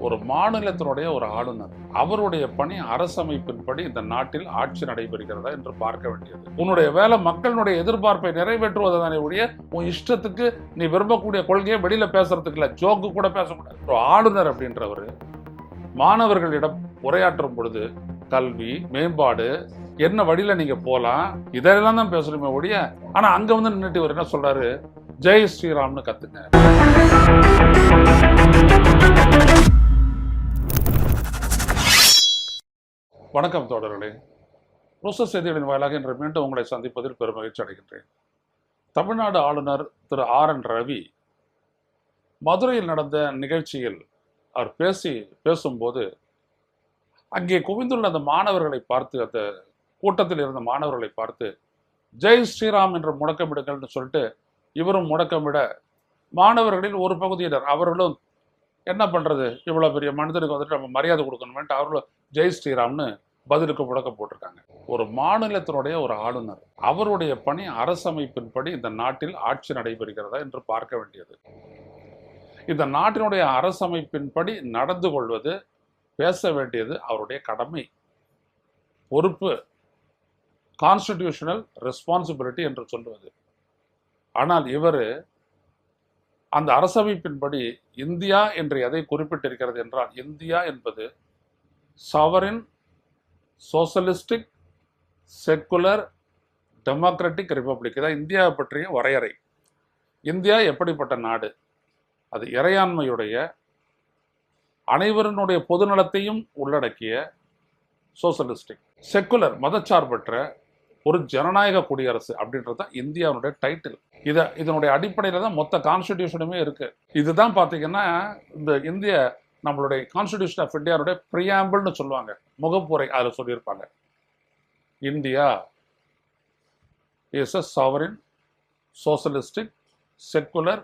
ஒரு மாநிலத்தினுடைய ஒரு ஆளுநர், அவருடைய பணி அரசமைப்பின்படி இந்த நாட்டில் ஆட்சி நடைபெறுகிறதா என்று பார்க்க வேண்டியது. உன்னுடைய வேலை மக்களுடைய எதிர்பார்ப்பை நிறைவேற்றுவதானே ஒழிய உன் இஷ்டத்துக்கு நீ விரும்பக்கூடிய கொள்கையை வெளியில பேசுறதுக்கு இல்ல, ஜோக்கு கூட பேசக்கூடாது. ஒரு ஆளுநர் அப்படின்றவர் மாணவர்களிடம் உரையாற்றும் பொழுது கல்வி மேம்பாடு என்ன வழியில நீங்க போலாம் இதெல்லாம் தான் பேசணுமே ஒழிய, ஆனா அங்க வந்து நின்றுட்டு இவர் என்ன சொல்றாரு, ஜெய் ஸ்ரீராம்னு கத்துங்க. வணக்கம் தோழர்களே, ரோசஸ் செய்திகளின் வாயிலாக இன்று மீண்டும் உங்களை சந்திப்பதில் பெருமகிழ்ச்சி அடைகின்றேன். தமிழ்நாடு ஆளுநர் திரு RN ரவி மதுரையில் நடந்த நிகழ்ச்சியில் அவர் பேசும்போது அங்கே குவிந்துள்ள அந்த மாணவர்களை பார்த்து, அந்த கூட்டத்தில் இருந்த மாணவர்களை பார்த்து ஜெய் ஸ்ரீராம் என்று முழக்கமிடுங்கள்னு சொல்லிட்டு இவரும் முழக்கமிட, மாணவர்களில் ஒரு பகுதியினர் அவர்களும் என்ன பண்றது, இவ்வளவு பெரிய மனிதனுக்கு வந்துட்டு நம்ம மரியாதை கொடுக்கணும்ட்டு அவர்களும் ஜெய் ஸ்ரீராம்னு பதிலுக்கு முழக்கம் போட்டிருக்காங்க. ஒரு மாநிலத்தினுடைய ஒரு ஆளுநர், அவருடைய பணி அரசமைப்பின்படி இந்த நாட்டில் ஆட்சி நடைபெறுகிறதா என்று பார்க்க வேண்டியது. இந்த நாட்டினுடைய அரசமைப்பின்படி நடந்து கொள்வது, பேச வேண்டியது அவருடைய கடமை, பொறுப்பு, கான்ஸ்டிடியூஷனல் ரெஸ்பான்சிபிலிட்டி என்று சொல்லுவது. ஆனால் இவர் அந்த அரசமைப்பின்படி இந்தியா என்று எதை குறிப்பிட்டிருக்கிறது என்றால், இந்தியா என்பது sovereign socialistic secular democratic republic. இதான் இந்தியாவை பற்றிய வரையறை. இந்தியா எப்படிப்பட்ட நாடு? அது இறையாண்மையுடைய, அனைவருடைய பொதுநலத்தையும் உள்ளடக்கிய சோசலிஸ்டிக் செக்குலர் மதச்சார்பற்ற ஒரு ஜனநாயக குடியரசு அப்படின்றது தான் இந்தியாவுடைய டைட்டில். இதனுடைய அடிப்படையில் தான் மொத்த கான்ஸ்டிடியூஷனுமே இருக்கு. இதுதான் பார்த்தீங்கன்னா இந்த நம்மளுடைய கான்ஸ்டிடியூஷன் ஆஃப் இந்தியாவுடைய பிரியாம்பிள்னு சொல்லுவாங்க, முகப்புரை. அதில் சொல்லியிருப்பாங்க, India is a sovereign socialistic secular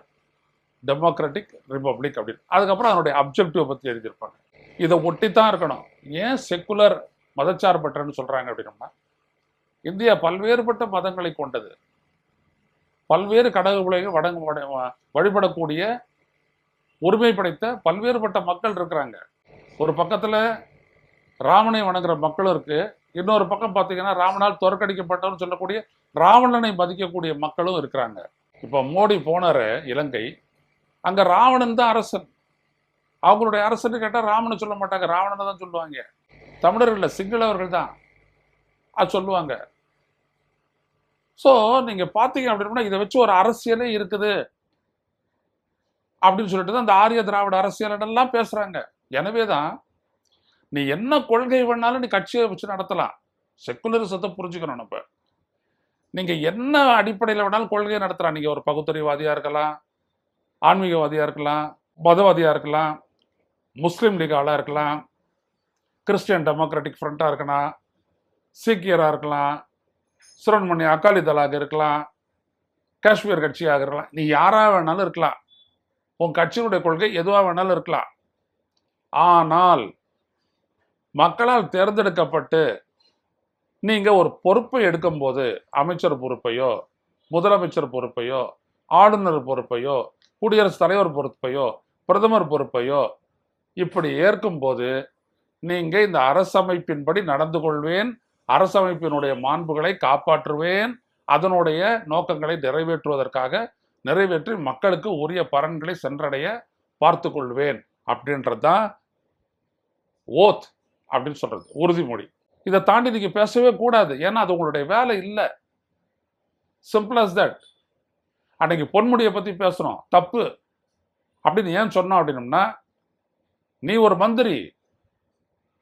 democratic republic அப்படின்னு. அதுக்கப்புறம் அதனுடைய அப்ஜெக்டிவ் பற்றி எழுதியிருப்பாங்க. இதை ஒட்டித்தான் இருக்கணும். ஏன் செக்குலர் மதச்சார்பற்றன்னு சொல்றாங்க அப்படின்னா, இந்தியா பல்வேறுபட்ட மதங்களை கொண்டது, பல்வேறு கடவுளை வழிபடக்கூடிய உரிமை படைத்த பல்வேறுபட்ட மக்கள் இருக்கிறாங்க. ஒரு பக்கத்துல ராமனை வணங்குற மக்களும் இருக்கு, இன்னொரு பக்கம் பார்த்தீங்கன்னா ராமனால் தோற்கடிக்கப்பட்டவன்னு சொல்லக்கூடிய ராவணனை மதிக்கக்கூடிய மக்களும் இருக்கிறாங்க. இப்போ மோடி போனாரு இலங்கை, அங்க ராவணன் தான் அரசன். அவங்களுடைய அரசன் கேட்டால் ராமனை சொல்ல மாட்டாங்க, ராவணனை தான் சொல்லுவாங்க. தமிழர்கள் சிங்களவர்கள் தான் அது சொல்லுவாங்க. ஸோ நீங்க பார்த்தீங்க அப்படின்னா இதை வச்சு ஒரு அரசியலே இருக்குது அப்படின்னு சொல்லிட்டு தான் இந்த ஆரிய திராவிட அரசியல் எல்லாம் பேசுறாங்க. எனவே தான் நீ என்ன கொள்கை வேணாலும் நீ கட்சியை வச்சு நடத்தலாம். செக்குலரிசத்தை புரிஞ்சுக்கணும். நம்ம நீங்க என்ன அடிப்படையில் வேணாலும் கொள்கையை நடத்தலாம். நீங்க ஒரு பகுத்தறிவாதியா இருக்கலாம், ஆன்மீகவாதியா இருக்கலாம், மதவாதியா இருக்கலாம், முஸ்லீம் லீக் ஆளா இருக்கலாம், கிறிஸ்டியன் டெமோக்ராட்டிக் ஃப்ரண்டா இருக்கலாம், சீக்கியரா இருக்கலாம், சிரோன்மணி அகாலி தளாக இருக்கலாம், காஷ்மீர் கட்சியாக இருக்கலாம், நீ யாரா வேணாலும் இருக்கலாம், உன் கட்சியினுடைய கொள்கை எதுவாக வேணாலும் இருக்கலாம். ஆனால் மக்களால் தேர்ந்தெடுக்கப்பட்டு நீங்க ஒரு பொறுப்பை எடுக்கும்போது, அமைச்சர் பொறுப்பையோ, முதலமைச்சர் பொறுப்பையோ, ஆளுநர் பொறுப்பையோ, குடியரசுத் தலைவர் பொறுப்பையோ, பிரதமர் பொறுப்பையோ இப்படி ஏற்கும்போது நீங்க இந்த அரசமைப்பின்படி நடந்து கொள்வேன், அரசமைப்பினுடைய மாண்புகளை காப்பாற்றுவேன், அதனுடைய நோக்கங்களை நிறைவேற்றி மக்களுக்கு உரிய பலன்களை சென்றடைய பார்த்து கொள்வேன் அப்படின்றதுதான் ஓத் அப்படின்னு சொல்றது, உறுதிமொழி. இதை தாண்டி நீங்க பேசவே கூடாது. ஏன்னா அது உங்களுடைய வேலை இல்லை. Simple as that. அன்னைக்கு பொன்முடியை பத்தி பேசுறோம், தப்பு அப்படின்னு ஏன் சொன்னோம் அப்படின்னம்னா, நீ ஒரு மந்திரி,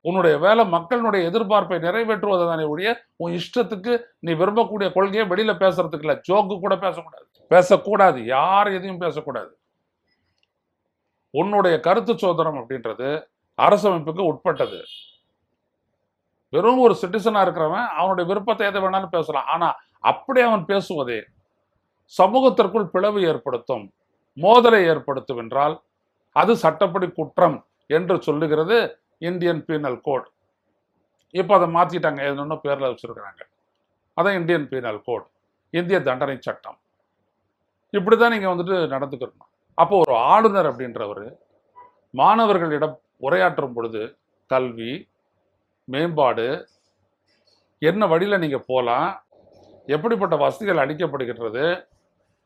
உன்னுடைய வேலை மக்களுடைய எதிர்பார்ப்பை நிறைவேற்றுவதானே ஒழிய உன் இஷ்டத்துக்கு நீ விரும்பக்கூடிய கொள்கையை வெளியில பேசுறதுக்கு இல்ல, ஜோக்கு கூட பேசக்கூடாது, யார் எதையும் பேசக்கூடாது. உன்னுடைய கருத்து சுதந்திரம் அப்படின்றது அரசமைப்புக்கு உட்பட்டது. வெறும் ஒரு சிட்டிசனா இருக்கிறவன் அவனுடைய விருப்பத்தை எதை வேணாலும் பேசலாம். ஆனா அப்படி அவன் பேசுவதே சமூகத்திற்குள் பிளவு ஏற்படுத்தும், மோதலை ஏற்படுத்தும் என்றால் அது சட்டப்படி குற்றம் என்று சொல்லுகிறது இந்தியன் பீனல் கோட். இப்போ அதை மாற்றிட்டாங்க, எதுன்னு பேரில் வச்சுருக்கிறாங்க. அதான் இந்தியன் பீனல் கோட், இந்திய தண்டனை சட்டம். இப்படி தான் நீங்கள் வந்துட்டு நடந்துக்கணும். அப்போ ஒரு ஆளுநர் அப்படின்றவர் மாணவர்களிடம் உரையாற்றும் பொழுது கல்வி, மேம்பாடு, என்ன வழியில் நீங்கள் போகலாம், எப்படிப்பட்ட வசதிகள் அளிக்கப்படுகின்றது,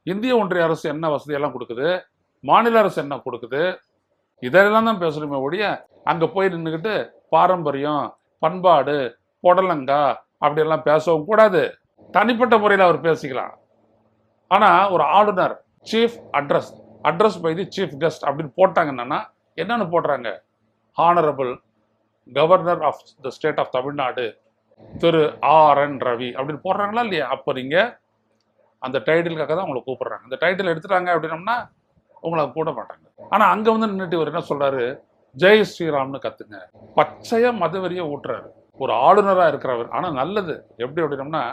இந்திய ஒன்றிய அரசு என்ன வசதியெல்லாம் கொடுக்குது, மாநில அரசு என்ன கொடுக்குது, இதெல்லாம் தான் பேசணுமே ஒழிய அங்கே போய் நின்றுக்கிட்டு பாரம்பரியம், பண்பாடு, புடலங்கா அப்படியெல்லாம் பேசவும் கூடாது. தனிப்பட்ட முறையில் அவர் பேசிக்கலாம். ஆனால் ஒரு ஆளுநர் chief address by the chief guest அப்படின்னு போட்டாங்கன்னா என்னன்னு போடுறாங்க, honourable governor of the state of Tamil Nadu Thiru R.N. Ravi அப்படின்னு போடுறாங்களா இல்லையா? அப்போ நீங்கள் அந்த டைட்டிலுக்காக தான் உங்களை கூப்பிடுறாங்க. அந்த டைட்டில் எடுத்துட்டாங்க அப்படின்னம்னா உங்களை கூட மாட்டாங்க. ஆனால் அங்கே வந்து நின்றுட்டு இவர் என்ன சொல்றாரு, ஜெய் ஸ்ரீராம்னு கத்துங்க. பச்சையாக மதவெறியை ஊட்டுறாரு ஒரு ஆளுநராக இருக்கிறவர். ஆனால் நல்லது எப்படி அப்படின்னம்னா,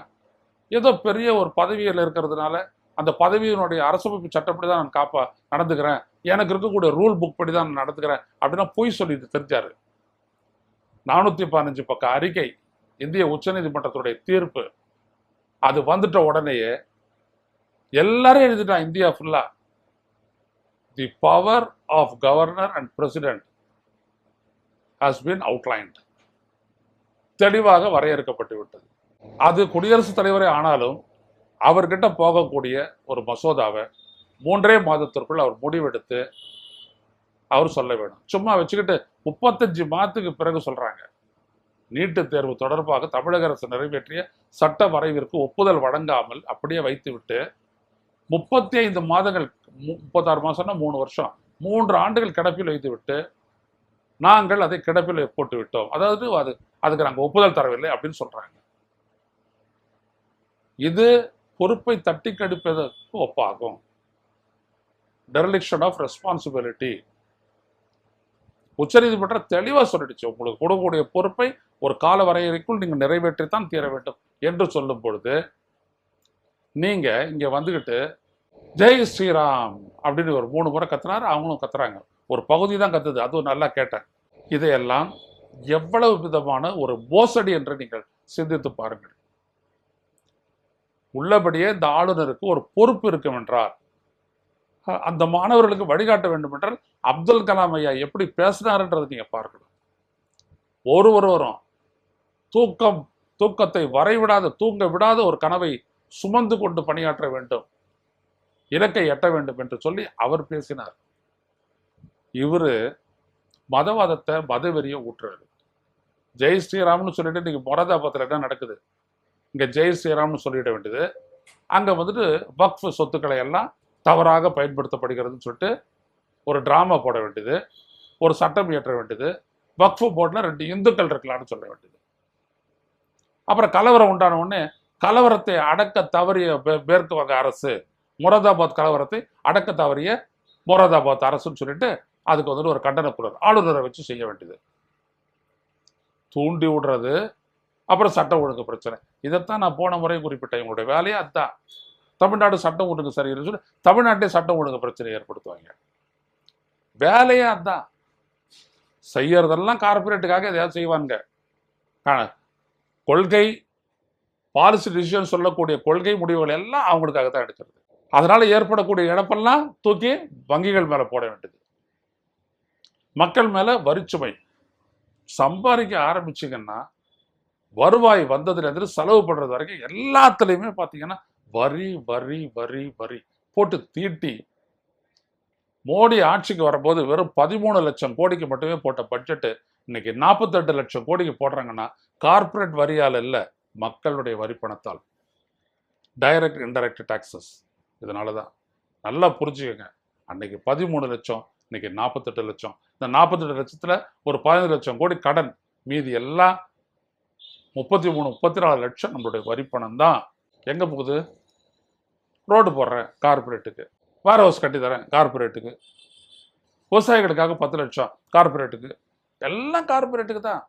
ஏதோ பெரிய ஒரு பதவியில் இருக்கிறதுனால அந்த பதவியினுடைய அரசமைப்பு சட்டப்படி தான் நான் நடந்துக்கிறேன், எனக்கு இருக்கக்கூடிய ரூல் புக் படி தான் நான் நடந்துக்கிறேன் அப்படின்னா பொய் சொல்லிட்டு தெரிஞ்சாரு. 415 பக்க அறிக்கை, இந்திய உச்சநீதிமன்றத்துடைய தீர்ப்பு, அது வந்துட்ட உடனேயே எல்லாரும் எழுதிட்டான் இந்தியா ஃபுல்லா. The power of governor and president has been outlined, தெளிவாக வரையறுக்கப்பட்டு விட்டது. அது குடியரசுத் தலைவரே ஆனாலும் அவர்கிட்ட போகக்கூடிய ஒரு மசோதாவை 3 மாதத்திற்குள் அவர் முடிவெடுத்து அவர் சொல்ல வேணும். சும்மா வச்சுக்கிட்டு 35 மாதத்துக்கு பிறகு சொல்றாங்க. நீட்டு தேர்வு தொடர்பாக தமிழக அரசு நிறைவேற்றிய சட்ட வரைவிற்கு ஒப்புதல் வழங்காமல் அப்படியே வைத்துவிட்டு 35 மாதங்கள், 36 மாசம்னா 3 வருஷம், 3 ஆண்டுகள் கிடப்பில் வைத்து விட்டு நாங்கள் அதை கிடப்பில் போட்டு விட்டோம், அதாவது அதுக்கு நாங்கள் ஒப்புதல் தரவில்லை அப்படின்னு சொல்றாங்க. இது பொறுப்பை தட்டி கழிப்பதற்கு ஒப்பாகும். டெரலிக்ஷன் ஆஃப் ரெஸ்பான்சிபிலிட்டி. உச்சநீதிமன்றம் தெளிவா சொல்லிடுச்சு, உங்களுக்கு கொடுக்கக்கூடிய பொறுப்பை ஒரு கால வரையறைக்குள் நீங்க நிறைவேற்றித்தான் தீர வேண்டும் என்று சொல்லும் பொழுது நீங்க இங்க வந்துகிட்டு ஜெய் ஸ்ரீராம் அப்படின்னு ஒரு 3 முறை கத்துனாரு, அவங்களும் கத்துறாங்க. ஒரு பகுதி தான் கத்துது, அதுவும் நல்லா கேட்டேன். இதையெல்லாம் எவ்வளவு விதமான ஒரு மோசடி என்று நீங்கள் சிந்தித்து பாருங்கள். உள்ளபடியே இந்த ஆளுநருக்கு ஒரு பொறுப்பு இருக்கும் என்றால், அந்த மாணவர்களுக்கு வழிகாட்ட வேண்டும் என்றால் அப்துல் கலாம் ஐயா எப்படி பேசினார்ன்றதை நீங்க பார்க்கணும். ஒருவரும் தூக்கத்தை வரைவிடாத, தூங்க விடாத ஒரு கனவை சுமந்து கொண்டு பணியாற்ற வேண்டும், இலக்கை எட்ட வேண்டும் என்று சொல்லி அவர் பேசினார். இவரு மதவாதத்தை, மதவெறியை ஊற்றுறாரு. ஜெய் ஸ்ரீராம்னு சொல்லிட்டு நீங்க மொராதாபாத்தில் என்ன நடக்குது, இங்க ஜெய் ஸ்ரீராம்னு சொல்லிட வேண்டியது, அங்க வந்துட்டு வக்ஃப் சொத்துக்களை எல்லாம் தவறாக பயன்படுத்தப்படுகிறதுன்னு சொல்லிட்டு ஒரு டிராமா போட வேண்டியது, ஒரு சட்டம் இயற்ற வேண்டியது, வக்ஃப் போர்டில் 2 இந்துக்கள் இருக்கலாம்னு சொல்ல வேண்டியது. அப்புறம் கலவரம் உண்டான உடனே கலவரத்தை அடக்க தவறிய மேற்கு வங்க அரசு, மொராதாபாத் கலவரத்தை அடக்க தவறிய மொராதாபாத் அரசுன்னு சொல்லிட்டு அதுக்கு வந்துட்டு ஒரு கண்டன குரல் ஆளுநரை வச்சு செய்ய வேண்டியது. தூண்டி விடுறது, அப்புறம் சட்ட ஒழுங்கு பிரச்சனை. இதைத்தான் நான் போன முறை குறிப்பிட்டேன். இவங்களுடைய வேலையே அதுதான். தமிழ்நாடு சட்டம் ஒழுங்கு சரியில்லைன்னு சொல்லி தமிழ்நாட்டே சட்டம் ஒழுங்கு பிரச்சனை ஏற்படுத்துவாங்க. வேலையே அதுதான். செய்யறதெல்லாம் கார்பரேட்டுக்காக எதையாவது செய்வாங்க. கொள்கை பாலிசி டிசிஷன் சொல்லக்கூடிய கொள்கை முடிவுகள் எல்லாம் அவங்களுக்காக தான் எடுக்கிறது. அதனால ஏற்படக்கூடிய இழப்பெல்லாம் தூக்கி வங்கிகள் மேல போட வேண்டியது, மக்கள் மேல வரிச்சுமை. சம்பாதிக்க ஆரம்பிச்சிங்கன்னா வருவாய் வந்ததுலேருந்து செலவு பண்றது வரைக்கும் எல்லாத்துலேயுமே பார்த்தீங்கன்னா வரி வரி வரி வரி போட்டு தீட்டி, மோடி ஆட்சிக்கு வரும்போது வெறும் 13 லட்சம் கோடிக்கு மட்டுமே போட்ட பட்ஜெட்டு இன்னைக்கு 48 லட்சம் கோடிக்கு போடுறாங்கன்னா கார்பரேட் வரியால் இல்லை, மக்களுடைய வரி பணத்தால். Direct indirect taxes. இதனால தான் நல்லா புரிஞ்சுக்கங்க. அன்னைக்கு 13 லட்சம், இன்னைக்கு 48 லட்சம். இந்த 48 லட்சத்தில் ஒரு 15 லட்சம் கோடி கடன், மீதி எல்லாம் 33-34 லட்சம் நம்மளுடைய வரி பணம் தான். எங்கே போகுது? ரோடு போடுறேன் கார்பரேட்டுக்கு, வேர் ஹவுஸ் கட்டி தரேன் கார்பரேட்டுக்கு, விவசாயிகளுக்காக 10 லட்சம் கார்பரேட்டுக்கு, எல்லாம் கார்பரேட்டுக்கு தான்.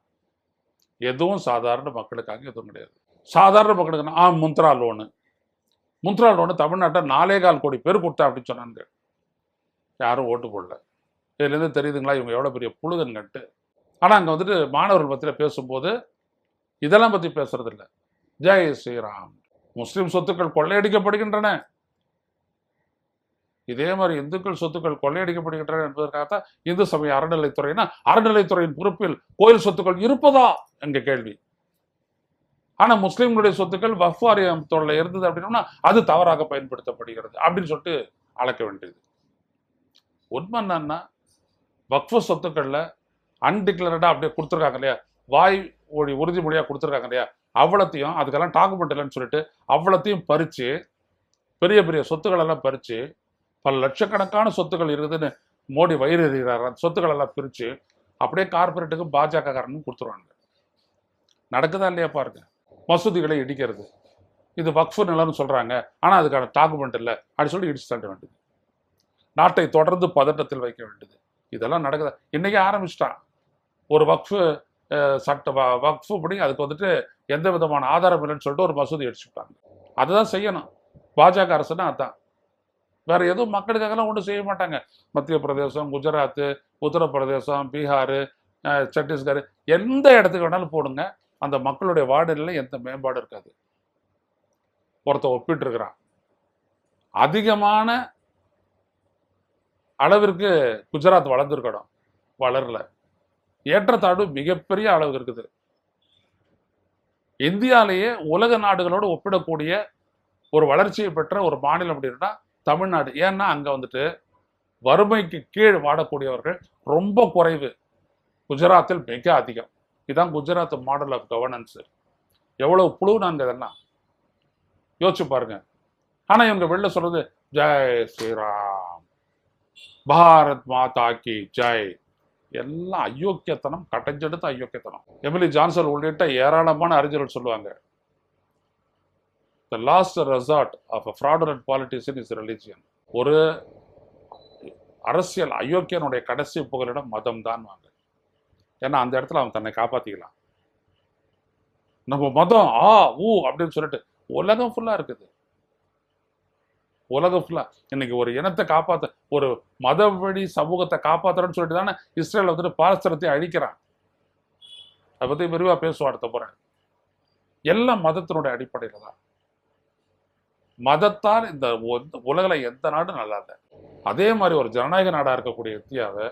எதுவும் சாதாரண மக்களுக்காக எதுவும் கிடையாது. சாதாரண மக்களுக்கு முந்த்ரா லோனு தமிழ்நாட்டை 4.25 கோடி பேர் கொடுத்தா அப்படின்னு சொன்னாங்க. யாரும் ஓட்டு போடல. இதுலேருந்து தெரியுதுங்களா இவங்க எவ்வளோ பெரிய புழுகன்கட்டு. ஆனால் அங்கே வந்துட்டு மாணவர்கள் பற்றியில் பேசும்போது இதெல்லாம் பற்றி பேசுறது இல்லை. ஜெய் ஸ்ரீராம். முஸ்லிம் சொத்துக்கள் கொள்ளையடிக்கப்படுகின்றன. இதே மாதிரி இந்துக்கள் சொத்துக்கள் கொள்ளையடிக்கப்படுகின்றன என்பதற்காகத்தான் இந்து சமய அறநிலைத்துறைனா அறநிலைத்துறையின் பொறுப்பில் கோயில் சொத்துக்கள் இருப்பதா எங்க கேள்வி. ஆனா முஸ்லிம்களுடைய சொத்துக்கள் வக்ஃப் வாரியத்தோட இருந்தது அப்படின்னா அது தவறாக பயன்படுத்தப்படுகிறது அப்படின்னு சொல்லிட்டு அளக்க வேண்டியது. உண்மை என்னன்னா வக்ஃப் சொத்துக்கள்ல அன்டிக்ளரடா அப்படியே கொடுத்துருக்காங்க இல்லையா, வாய் உறுதிமொழியா கொடுத்துருக்காங்க இல்லையா, அவ்வளத்தையும் அதுக்கெல்லாம் டாக்குமெண்ட் இல்லைன்னு சொல்லிட்டு அவ்வளத்தையும் பறிச்சு பெரிய பெரிய சொத்துக்கள் எல்லாம் பறிச்சு பல லட்சக்கணக்கான சொத்துக்கள் இருக்குதுன்னு மோடி வயிறு எறிகிறார். அந்த சொத்துக்கள் எல்லாம் பிரிச்சு அப்படியே கார்பரேட்டுக்கு பாஜக காரனும் கொடுத்துருவாங்க. நடக்குதா இல்லையா பாருங்க. மசூதிகளை இடிக்கிறது, இது வக்ஃப் நிலம்னு சொல்றாங்க, ஆனா அதுக்கான டாக்குமெண்ட் இல்லை அப்படின்னு சொல்லி இடிச்சு தள்ள வேண்டியது. நாட்டை தொடர்ந்து பதட்டத்தில் வைக்க வேண்டியது. இதெல்லாம் நடக்குதா? இன்னைக்கு ஆரம்பிச்சிட்டான். ஒரு வக்ஃப் சட்ட வக்ஃப் படி அதுக்கு வந்துட்டு எந்த விதமான ஆதாரம் இல்லைன்னு சொல்லிட்டு ஒரு மசூதி அடிச்சுட்டாங்க. அதுதான் செய்யணும் பாஜக அரசுனா. அதுதான், வேற எதுவும் மக்களுக்காகலாம் ஒன்றும் செய்ய மாட்டாங்க. மத்திய பிரதேசம், குஜராத், உத்தரப்பிரதேசம், பீகார், சத்தீஸ்கர் எந்த இடத்துக்கு வேணாலும் போடுங்க, அந்த மக்களுடைய வார்டுகளில் எந்த மேம்பாடு இருக்காது. ஒருத்த ஒப்பிட்டு இருக்கிறான். அதிகமான அளவிற்கு குஜராத் வளர்ந்துருக்கணும், வளரல. ஏற்றத்தாழ்வு மிகப்பெரிய அளவுக்கு இருக்குது. இந்தியாலேயே உலக நாடுகளோடு ஒப்பிடக்கூடிய ஒரு வளர்ச்சியை பெற்ற ஒரு மாநிலம் அப்படின்னா தமிழ்நாடு. ஏன்னா அங்க வந்துட்டு வறுமைக்கு கீழ் வாடக்கூடியவர்கள் ரொம்ப குறைவு, குஜராத்தில் மிக அதிகம். இதுதான் குஜராத் மாடல் ஆஃப் கவர்னன்ஸ். எவ்வளவு புழுவுனாங்க இதெல்லாம் யோசிச்சு பாருங்க. ஆனா இவங்க வெளில சொல்றது ஜெய் ஸ்ரீராம், பாரத் மாதா கி ஜெய், எல்லாம் அயோக்கியத்தனம், கட்டஞ்செடுத்த அயோக்கியத்தனம். எமிலி ஜான்சன் உள்ளிட்ட ஏராளமான அறிஞர்கள் சொல்லுவாங்க, the last resort of a fraudulent politician is religion. ஒரு அரசியல் அயோக்கியனுடைய கடைசி புகலிடம் மதம் தான் வாங்க. ஏன்னா அந்த இடத்துல அவன் தன்னை காப்பாத்திக்கலாம். நம்ம மதம் அப்படின்னு சொல்லிட்டு உலகம் ஃபுல்லா இருக்குது. உலகம் ஃபுல்லா இன்னைக்கு ஒரு இனத்தை காப்பாத்த, ஒரு மத வழி சமூகத்தை காப்பாத்துறன்னு சொல்லிட்டு தானே இஸ்ரேல் வந்துட்டு பாலஸ்தீனத்தை அழிக்கிறான். அதை பத்தி விரிவா பேசுவார் அடுத்த முறை. எல்லாம் மதத்தினுடைய அடிப்படையில தான். மதத்தால் இந்த உலகில எந்த நாடும் நல்லா இல்லை. அதே மாதிரி ஒரு ஜனநாயக நாடா இருக்கக்கூடிய இந்தியாவை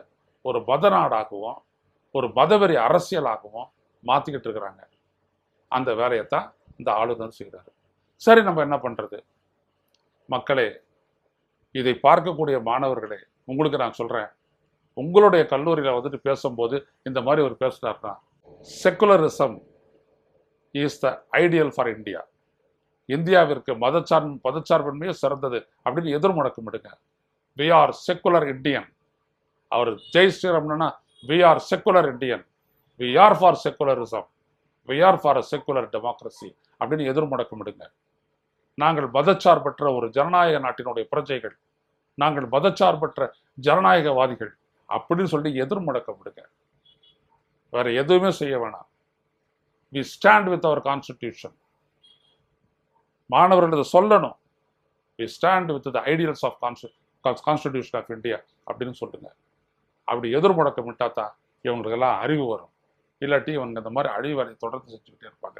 ஒரு மத நாடாகவும் ஒரு மதவெறி அரசியலாகவும் மாத்திக்கிட்டு இருக்கிறாங்க. அந்த வேலையைத்தான் இந்த ஆளுநர் செய்கிறாரு. சரி, நம்ம என்ன பண்றது? மக்களே, இதை பார்க்கக்கூடிய மாணவர்களே, உங்களுக்கு நான் சொல்றேன், உங்களுடைய கல்லூரியில வந்துட்டு பேசும்போது இந்த மாதிரி ஒரு பேசுறாருன்னா, secularism is the ideal for India. இந்தியாவிற்கு மதச்சார்பின்மையே சிறந்தது அப்படின்னு எதிர்முழக்கம் எடுங்க. We are secular Indian. அவர் ஜெய் ஸ்ரீராம்னா we are secular Indian, we are for secularism, we are for a secular democracy அப்படின்னு எதிர்முழக்கம் எடுங்க. நாங்கள் மதச்சார்பற்ற ஒரு ஜனநாயக நாட்டினுடைய பிரஜைகள், நாங்கள் மதச்சார்பற்ற ஜனநாயகவாதிகள் அப்படின்னு சொல்லி எதிர்முழக்கம் எடுங்க. வேற எதுவுமே செய்ய வேணாம். We stand with our constitution. மாணவர்கள் இதை சொல்லணும். We stand with the ideals of constitution of India அப்படின்னு சொல்லுங்க. அப்படி எதிர்முழக்கம் விட்டாதான் இவங்களுக்கெல்லாம் அறிவு வரும். இல்லாட்டி இவங்க இந்த மாதிரி அழிவறை தொடர்ந்து செஞ்சுக்கிட்டே இருப்பாங்க.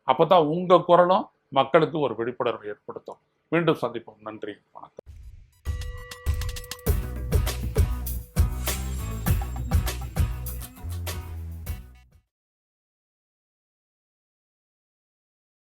அப்பதான் உங்க குரலும் மக்களுக்கு ஒரு விழிப்புணர்வை ஏற்படுத்தும். மீண்டும் சந்திப்போம். நன்றி, வணக்கம்.